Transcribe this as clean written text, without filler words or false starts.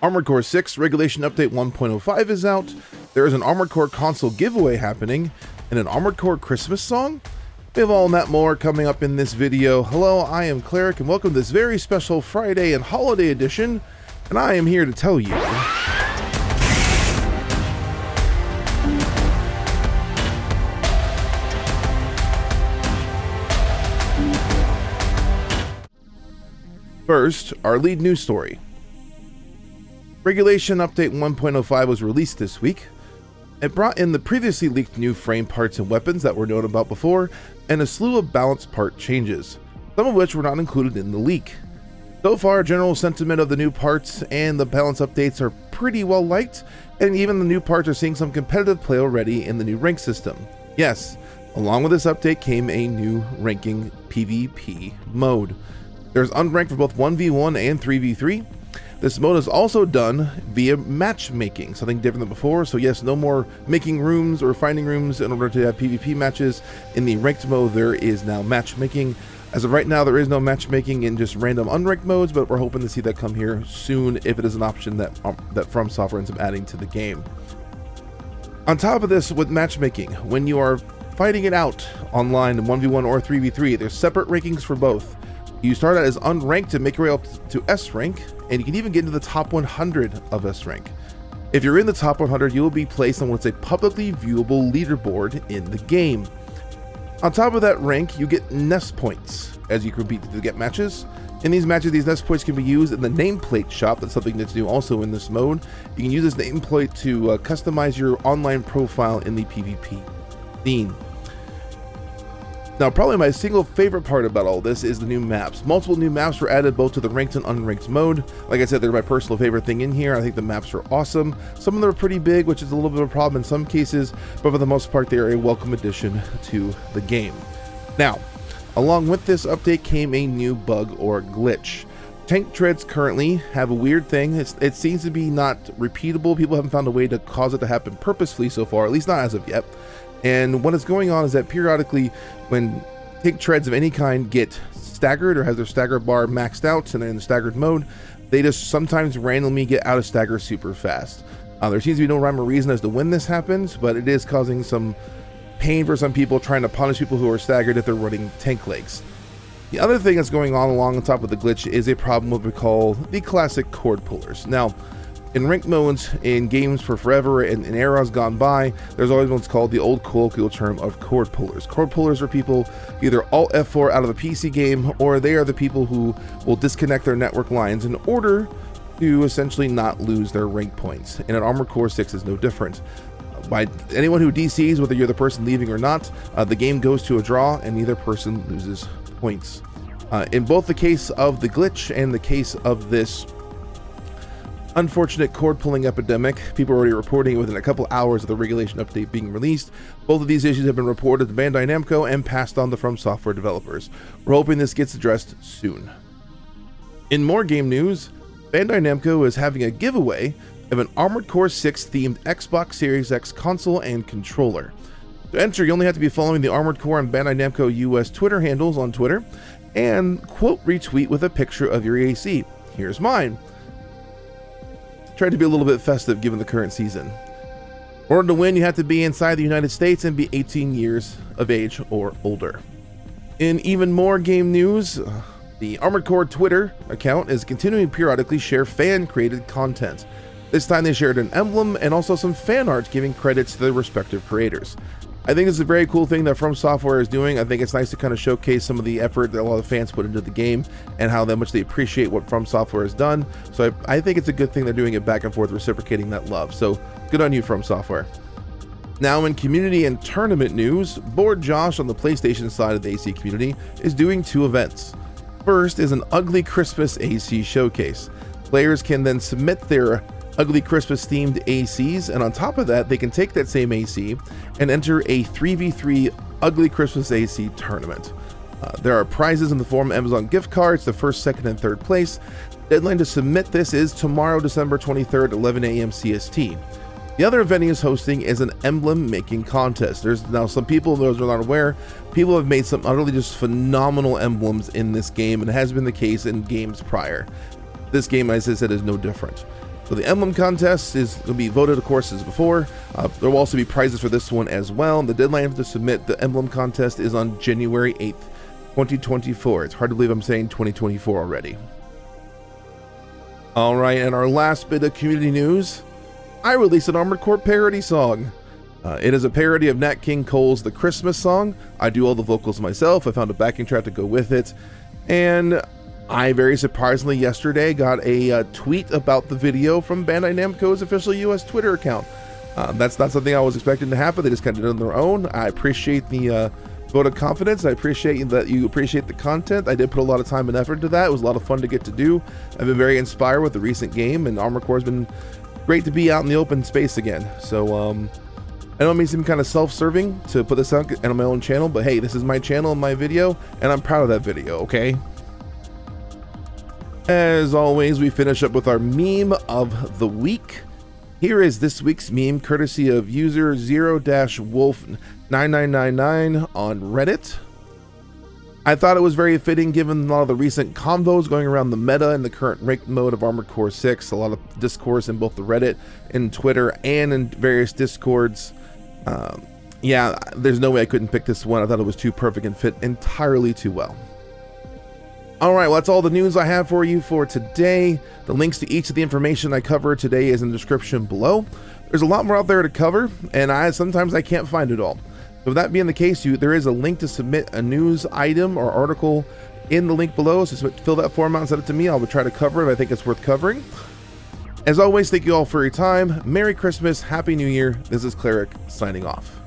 Armored Core 6 Regulation Update 1.05 is out. There is an Armored Core console giveaway happening, and an Armored Core Christmas song. We have all and that more coming up in this video. Hello, I am Cleric, and welcome to this very special Friday and holiday edition, and I am here to tell you. First, our lead news story. Regulation Update 1.05 was released this week. It brought in the previously leaked new frame parts and weapons that were known about before, and a slew of balance part changes, some of which were not included in the leak. So far, general sentiment of the new parts and the balance updates are pretty well liked, and even the new parts are seeing some competitive play already in the new rank system. Yes, along with this update came a new ranking PvP mode. There's unranked for both 1v1 and 3v3. This mode is also done via matchmaking, something different than before. So yes, no more making rooms or finding rooms in order to have PvP matches. In the ranked mode, there is now matchmaking. As of right now, there is no matchmaking in just random unranked modes, but we're hoping to see that come here soon if it is an option that From Software ends up adding to the game. On top of this, with matchmaking, when you are fighting it out online in 1v1 or 3v3, there's separate rankings for both. You start out as unranked to make your way up to S rank, and you can even get into the top 100 of S rank. If you're in the top 100, you will be placed on what's a publicly viewable leaderboard in the game. On top of that rank, you get nest points as you compete to get matches. In these matches, these nest points can be used in the nameplate shop. That's something that's new also in this mode. You can use this nameplate to customize your online profile in the PvP scene. Now, probably my single favorite part about all this is the new maps. Multiple new maps were added both to the ranked and unranked mode. Like I said, they're my personal favorite thing in here. I think the maps are awesome. Some of them are pretty big, which is a little bit of a problem in some cases, but for the most part, they are a welcome addition to the game. Now, along with this update came a new bug or glitch. Tank treads currently have a weird thing. It seems to be not repeatable. People haven't found a way to cause it to happen purposefully so far, at least not as of yet. And what is going on is that periodically when tank treads of any kind get staggered or have their stagger bar maxed out and they're in the staggered mode, they just sometimes randomly get out of stagger super fast. There seems to be no rhyme or reason as to when this happens, but it is causing some pain for some people trying to punish people who are staggered if they're running tank legs. The other thing that's going on along the top of the glitch is a problem with what we call the classic cord pullers. Now, in ranked modes, in games for forever and in eras gone by, there's always what's called the old colloquial term of cord pullers. Cord pullers are people either Alt F4 out of a PC game, or they are the people who will disconnect their network lines in order to essentially not lose their rank points. And in Armored Core 6 is no different. By anyone who DCs, whether you're the person leaving or not, the game goes to a draw and neither person loses points. In both the case of the glitch and the case of this unfortunate cord pulling epidemic, people are already reporting it within a couple hours of the regulation update being released. Both of these issues have been reported to Bandai Namco and passed on to From Software developers. We're hoping this gets addressed soon. In more game news, Bandai Namco is having a giveaway of an Armored Core 6 themed Xbox Series X console and controller. To enter, you only have to be following the Armored Core and Bandai Namco US Twitter handles on Twitter and quote retweet with a picture of your AC. Here's mine. Tried to be a little bit festive given the current season. In order to win, you have to be inside the United States and be 18 years of age or older. In even more game news, the Armored Core Twitter account is continuing to periodically share fan-created content. This time they shared an emblem and also some fan art giving credits to their respective creators. I think it's a very cool thing that From Software is doing. I think it's nice to kind of showcase some of the effort that a lot of fans put into the game and how much they appreciate what From Software has done. So I think it's a good thing they're doing it back and forth, reciprocating that love. So good on you, From Software. Now in community and tournament news, Board Josh on the PlayStation side of the AC community is doing two events. First is an Ugly Christmas AC showcase. Players can then submit their Ugly Christmas themed ACs, and on top of that they can take that same AC and enter a 3v3 Ugly Christmas AC tournament. There are prizes in the form of Amazon gift cards, the first, second, and third place. Deadline to submit this is tomorrow, December 23rd, 11 a.m. CST. The other event he is hosting is an emblem making contest. There's now some people, those who are not aware, people have made some utterly just phenomenal emblems in this game, and it has been the case in games prior. This game, as I said, is no different. So the emblem contest is going to be voted, of course, as before. There will also be prizes for this one as well. The deadline to submit the emblem contest is on January 8th, 2024. It's hard to believe I'm saying 2024 already. All right, and our last bit of community news. I released an Armored Core parody song. It is a parody of Nat King Cole's The Christmas Song. I do all the vocals myself. I found a backing track to go with it. And I very surprisingly yesterday got a tweet about the video from Bandai Namco's official US Twitter account. That's not something I was expecting to happen. They just kind of did it on their own. I appreciate the vote of confidence. I appreciate that you appreciate the content. I did put a lot of time and effort into that. It was a lot of fun to get to do. I've been very inspired with the recent game, and Armored Core has been great to be out in the open space again. So I know it may seem kind of self-serving to put this out on my own channel, but hey, this is my channel and my video, and I'm proud of that video, okay? As always, we finish up with our meme of the week. Here is this week's meme, courtesy of user 0-wolf9999 on Reddit. I thought it was very fitting given a lot of the recent convos going around the meta and the current ranked mode of Armored Core 6, a lot of discourse in both the Reddit and Twitter and in various discords. Yeah, there's no way I couldn't pick this one. I thought it was too perfect and fit entirely too well. All right, well, that's all the news I have for you for today. The links to each of the information I covered today is in the description below. There's a lot more out there to cover, and sometimes I can't find it all. So with that being the case, there is a link to submit a news item or article in the link below. So fill that form out and send it to me. I'll try to cover it if I think it's worth covering. As always, thank you all for your time. Merry Christmas, Happy New Year. This is Cleric signing off.